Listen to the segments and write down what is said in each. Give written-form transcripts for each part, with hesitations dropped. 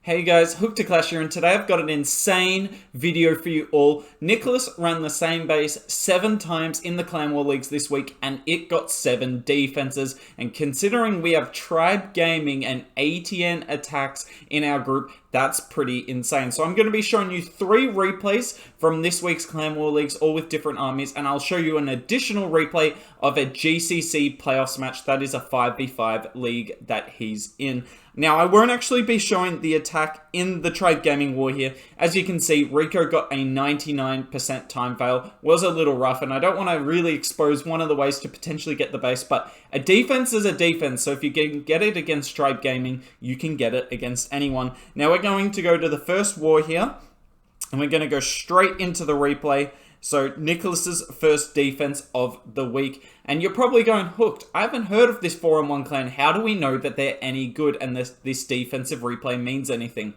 Hey guys, Hook to Clash here, and today I've got an insane video for you all. Nicholas ran the same base 7 times in the Clan War Leagues this week, and it got 7 defenses. And considering we have Tribe Gaming and Alternate.aTTaX in our group, that's pretty insane. So I'm going to be showing you 3 replays from this week's Clan War Leagues, all with different armies, and I'll show you an additional replay of a GCC playoffs match. That is a 5v5 league that he's in. Now, I won't actually be showing the attack in the Tribe Gaming War here. As you can see, Rico got a 99% time fail. Was a little rough, and I don't want to really expose one of the ways to potentially get the base, but a defense is a defense, so if you can get it against Tribe Gaming, you can get it against anyone. Now, we're going to go to the first war here, and we're going to go straight into the replay. So, Nicholas's first defense of the week. And you're probably going, Hooked, I haven't heard of this 4-on-1 clan. How do we know that they're any good and this defensive replay means anything?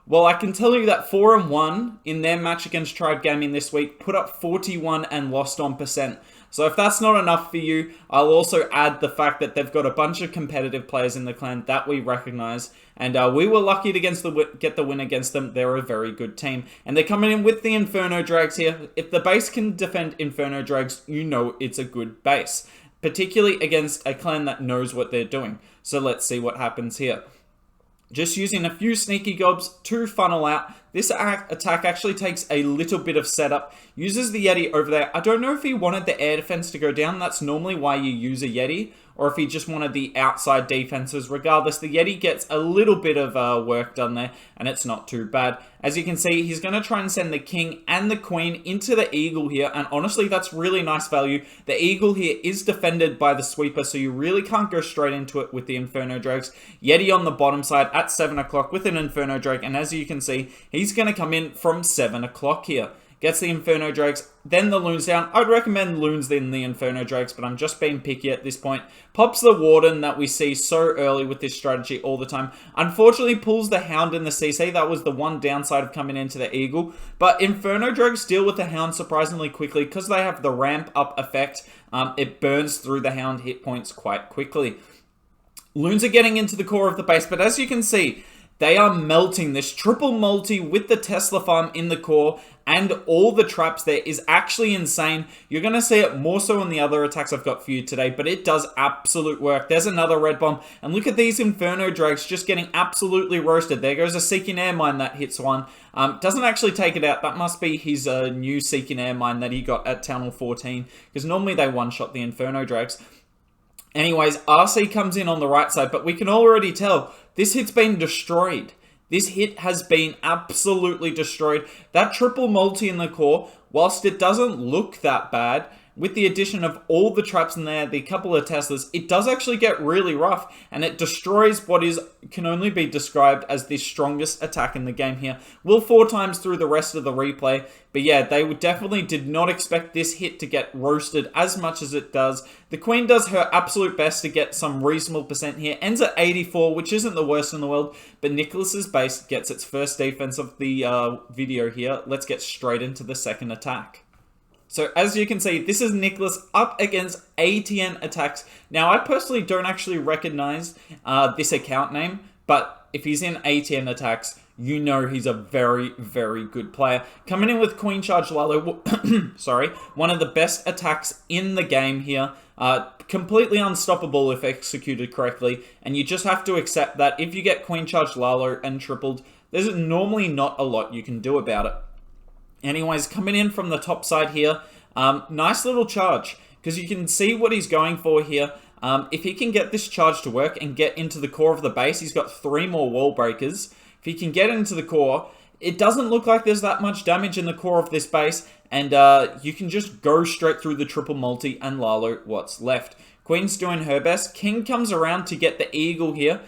Well, I can tell you that 4-1 in their match against Tribe Gaming this week put up 41 and lost on percent. So if that's not enough for you, I'll also add the fact that they've got a bunch of competitive players in the clan that we recognize. And we were lucky to get the win against them. They're a very good team. And they're coming in with the Inferno Drags here. If the base can defend Inferno Drags, you know it's a good base. Particularly against a clan that knows what they're doing. So let's see what happens here. Just using a few sneaky gobs to funnel out. This attack actually takes a little bit of setup. Uses the Yeti over there. I don't know if he wanted the air defense to go down. That's normally why you use a Yeti. Or if he just wanted the outside defenses. Regardless, the Yeti gets a little bit of work done there. And it's not too bad. As you can see, he's going to try and send the King and the Queen into the Eagle here. And honestly, that's really nice value. The Eagle here is defended by the Sweeper. So you really can't go straight into it with the Inferno Drags. Yeti on the bottom side at 7 o'clock with an Inferno Drag. And as you can see, he's going to come in from 7 o'clock here. Gets the Inferno Drags, then the Loons down. I'd recommend Loons than the Inferno Drags, but I'm just being picky at this point. Pops the Warden that we see so early with this strategy all the time. Unfortunately, pulls the Hound in the CC. That was the one downside of coming into the Eagle. But Inferno Drags deal with the Hound surprisingly quickly because they have the ramp up effect. It burns through the Hound hit points quite quickly. Loons are getting into the core of the base, but as you can see, they are melting. This triple multi with the Tesla farm in the core and all the traps there is actually insane. You're going to see it more so in the other attacks I've got for you today, but it does absolute work. There's another red bomb, and look at these Inferno Drags just getting absolutely roasted. There goes a Seeking Air Mine that hits one. Doesn't actually take it out. That must be his new Seeking Air Mine that he got at Town Hall 14, because normally they one-shot the Inferno Drags. Anyways, RC comes in on the right side, but we can already tell this hit's been destroyed. This hit has been absolutely destroyed. That triple multi in the core, whilst it doesn't look that bad, with the addition of all the traps in there, the couple of Teslas, it does actually get really rough, and it destroys what can only be described as the strongest attack in the game here. Will 4 times through the rest of the replay, but yeah, they definitely did not expect this hit to get roasted as much as it does. The Queen does her absolute best to get some reasonable percent here, ends at 84, which isn't the worst in the world, but Nicholas's base gets its first defense of the video here. Let's get straight into the second attack. So as you can see, this is Nicholas up against Alternate.aTTaX. Now, I personally don't actually recognize this account name, but if he's in Alternate.aTTaX, you know he's a very, very good player. Coming in with Queen Charge Lalo, sorry, one of the best attacks in the game here. Completely unstoppable if executed correctly, and you just have to accept that if you get Queen Charge Lalo and tripled, there's normally not a lot you can do about it. Anyways, coming in from the top side here, nice little charge, because you can see what he's going for here. If he can get this charge to work and get into the core of the base, he's got 3 more wall breakers. If he can get into the core, it doesn't look like there's that much damage in the core of this base, and you can just go straight through the triple multi and Lalo what's left. Queen's doing her best. King comes around to get the Eagle here.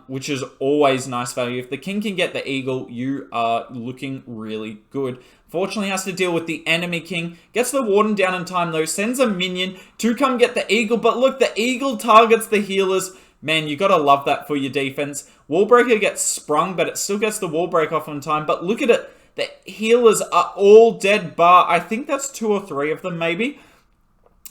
Which is always nice value. If the King can get the Eagle, you are looking really good. Fortunately, has to deal with the enemy King. Gets the Warden down in time, though. Sends a minion to come get the Eagle. But look, the Eagle targets the healers. Man, you gotta love that for your defense. Wallbreaker gets sprung, but it still gets the wall break off on time. But look at it. The healers are all dead bar. I think that's 2 or 3 of them, maybe.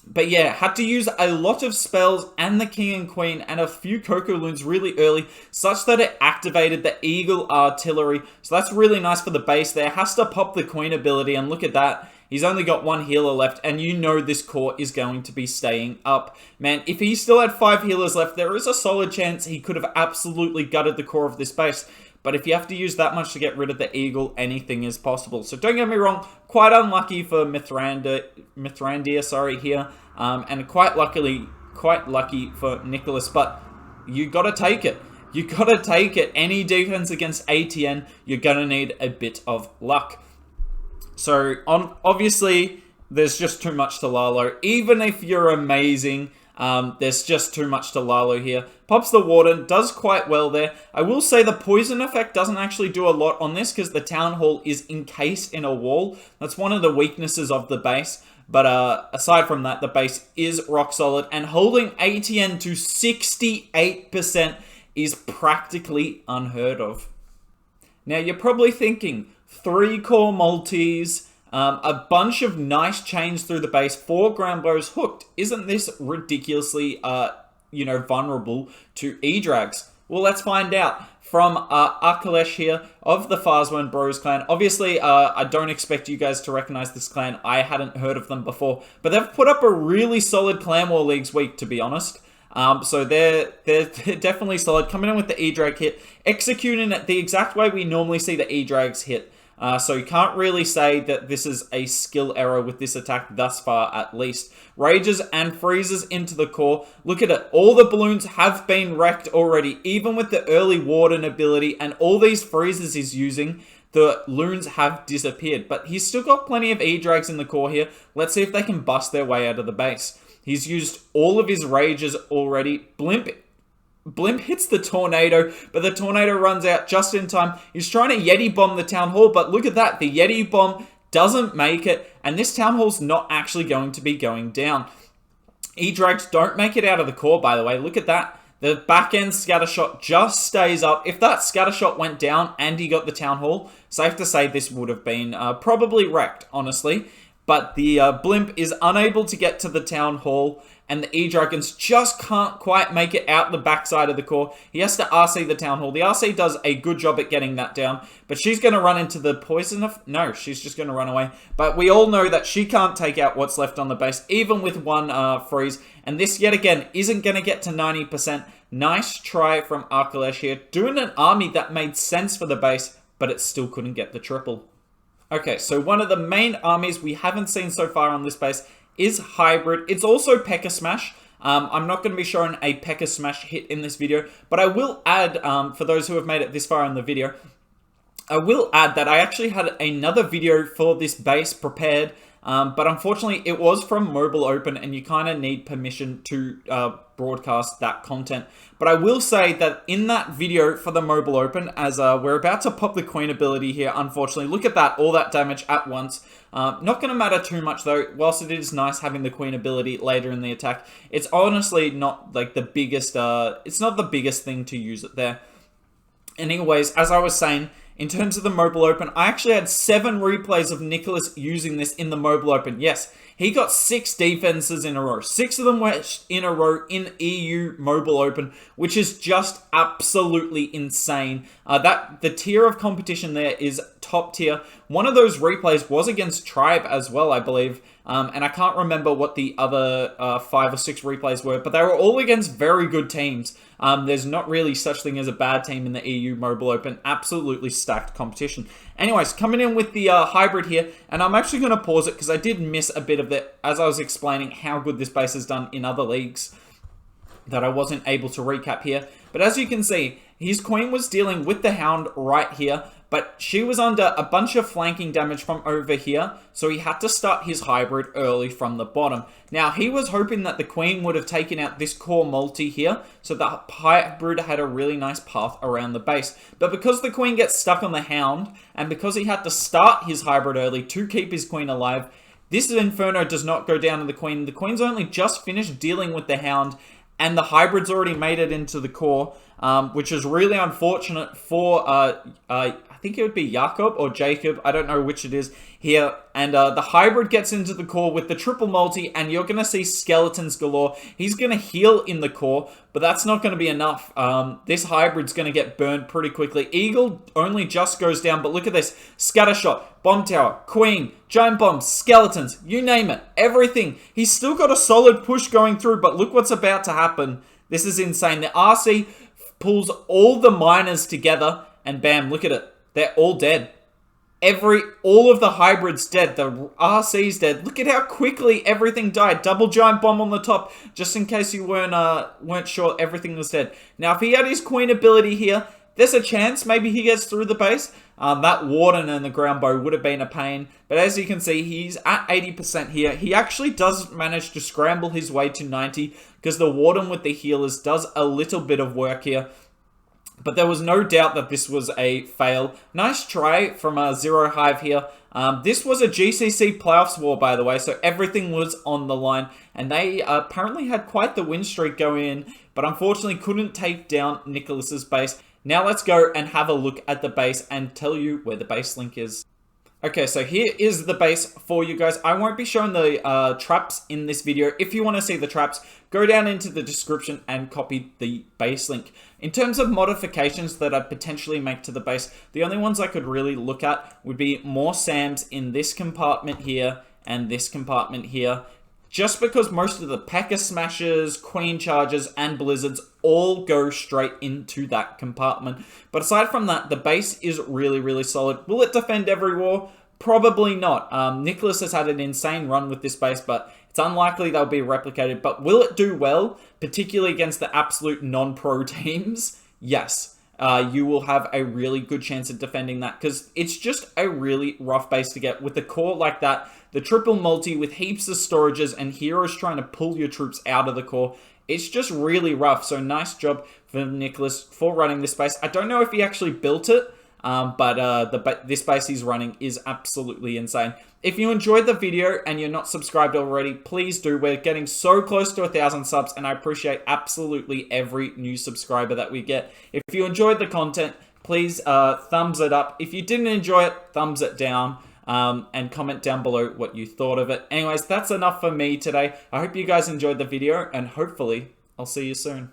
But yeah, had to use a lot of spells and the king and queen and a few Coco Loons really early, such that it activated the Eagle Artillery. So that's really nice for the base there. Has to pop the queen ability, and look at that. He's only got one healer left, and you know this core is going to be staying up. Man, if he still had 5 healers left, there is a solid chance he could have absolutely gutted the core of this base. But if you have to use that much to get rid of the Eagle, anything is possible. So don't get me wrong, quite unlucky for Mithrandir, sorry, here. And quite lucky for Nicholas, but you gotta take it. You gotta take it. Any defense against ATN, you're gonna need a bit of luck. So, obviously, there's just too much to Lalo. Even if you're amazing, there's just too much to Lalo here. Pops the Warden, does quite well there. I will say the poison effect doesn't actually do a lot on this because the Town Hall is encased in a wall. That's one of the weaknesses of the base. But aside from that, the base is rock solid. And holding ATN to 68% is practically unheard of. Now, you're probably thinking, 3 core multis, a bunch of nice chains through the base, 4 ground blows hooked. Isn't this ridiculously, vulnerable to Edrags? Well, let's find out. From Akalesh here of the Farzwan Bros clan. Obviously, I don't expect you guys to recognize this clan. I hadn't heard of them before. But they've put up a really solid Clan War Leagues week, to be honest. So they're definitely solid. Coming in with the Edrag hit. Executing it the exact way we normally see the Edrags hit. So you can't really say that this is a skill error with this attack thus far, at least. Rages and freezes into the core. Look at it. All the balloons have been wrecked already, even with the early Warden ability and all these freezes he's using. The loons have disappeared, but he's still got plenty of Edrags in the core here. Let's see if they can bust their way out of the base. He's used all of his rages already. Blimp hits the tornado, but the tornado runs out just in time. He's trying to Yeti bomb the town hall, but look at that. The Yeti bomb doesn't make it, and this town hall's not actually going to be going down. Edrags don't make it out of the core, by the way. Look at that. The back end scatter shot just stays up. If that scatter shot went down and he got the town hall, safe to say this would have been probably wrecked, honestly. But the blimp is unable to get to the town hall, and the E-Dragons just can't quite make it out the backside of the core. He has to RC the town hall. The RC does a good job at getting that down, but she's going to run into the poison of... No, she's just going to run away. But we all know that she can't take out what's left on the base, even with one freeze. And this, yet again, isn't going to get to 90%. Nice try from Arkalesh here, doing an army that made sense for the base, but it still couldn't get the triple. Okay, so one of the main armies we haven't seen so far on this base is Hybrid. It's also P.E.K.K.A. Smash. I'm not going to be showing a P.E.K.K.A. Smash hit in this video, but I will add, for those who have made it this far in the video, I will add that I actually had another video for this base prepared, but unfortunately it was from Mobile Open and you kind of need permission to broadcast that content. But I will say that in that video for the Mobile Open, as we're about to pop the Queen ability here, unfortunately, look at that, all that damage at once. Not going to matter too much though, whilst it is nice having the Queen ability later in the attack. It's honestly not like the biggest, it's not the biggest thing to use it there. Anyways, as I was saying, in terms of the Mobile Open, I actually had 7 replays of Nicholas using this in the Mobile Open. Yes, he got 6 defenses in a row. 6 of them were in a row in EU Mobile Open, which is just absolutely insane. The tier of competition there is top tier. One of those replays was against Tribe as well, I believe. And I can't remember what the other 5 or 6 replays were, but they were all against very good teams. There's not really such thing as a bad team in the EU Mobile Open. Absolutely stacked competition. Anyways, coming in with the Hybrid here, and I'm actually going to pause it because I did miss a bit of it as I was explaining how good this base has done in other leagues that I wasn't able to recap here. But as you can see, his Queen was dealing with the Hound right here, but she was under a bunch of flanking damage from over here, so he had to start his Hybrid early from the bottom. Now, he was hoping that the Queen would have taken out this core multi here, so the Hybrid had a really nice path around the base. But because the Queen gets stuck on the Hound, and because he had to start his Hybrid early to keep his Queen alive, this Inferno does not go down to the Queen. The Queen's only just finished dealing with the Hound, and the Hybrid's already made it into the core. which is really unfortunate for, I think it would be Jakob or Jacob, I don't know which it is here. And the hybrid gets into the core with the triple multi, and you're going to see skeletons galore. He's going to heal in the core, but that's not going to be enough. This hybrid's going to get burned pretty quickly. Eagle only just goes down, but look at this. Scatter shot, bomb tower, queen, giant bombs, skeletons, you name it, everything. He's still got a solid push going through, but look what's about to happen. This is insane. The RC pulls all the miners together, and bam, look at it. They're all dead. All of the hybrids dead. The RC's dead. Look at how quickly everything died. Double giant bomb on the top, just in case you weren't sure everything was dead. Now, if he had his queen ability here, there's a chance maybe he gets through the base. That warden and the ground bow would have been a pain. But as you can see, he's at 80% here. He actually does manage to scramble his way to 90 because the warden with the healers does a little bit of work here. But there was no doubt that this was a fail. Nice try from Zero Hive here. This was a GCC playoffs war, by the way, so everything was on the line. And they apparently had quite the win streak going in, but unfortunately couldn't take down Nicholas's base. Now let's go and have a look at the base and tell you where the base link is. Okay, so here is the base for you guys. I won't be showing the traps in this video. If you want to see the traps, go down into the description and copy the base link. In terms of modifications that I'd potentially make to the base, the only ones I could really look at would be more SAMs in this compartment here and this compartment here. Just because most of the P.E.K.K.A. Smashes, Queen Charges, and Blizzards all go straight into that compartment. But aside from that, the base is really, really solid. Will it defend every war? Probably not. Nicholas has had an insane run with this base, but it's unlikely they'll be replicated. But will it do well, particularly against the absolute non-pro teams? Yes. You will have a really good chance of defending that because it's just a really rough base to get with a core like that. The triple multi with heaps of storages and heroes trying to pull your troops out of the core. It's just really rough. So nice job for Nicholas for running this base. I don't know if he actually built it, but this base he's running is absolutely insane. If you enjoyed the video and you're not subscribed already, please do. We're getting so close to 1,000 subs, and I appreciate absolutely every new subscriber that we get. If you enjoyed the content, please thumbs it up. If you didn't enjoy it, thumbs it down. And comment down below what you thought of it. Anyways, that's enough for me today. I hope you guys enjoyed the video, and hopefully I'll see you soon.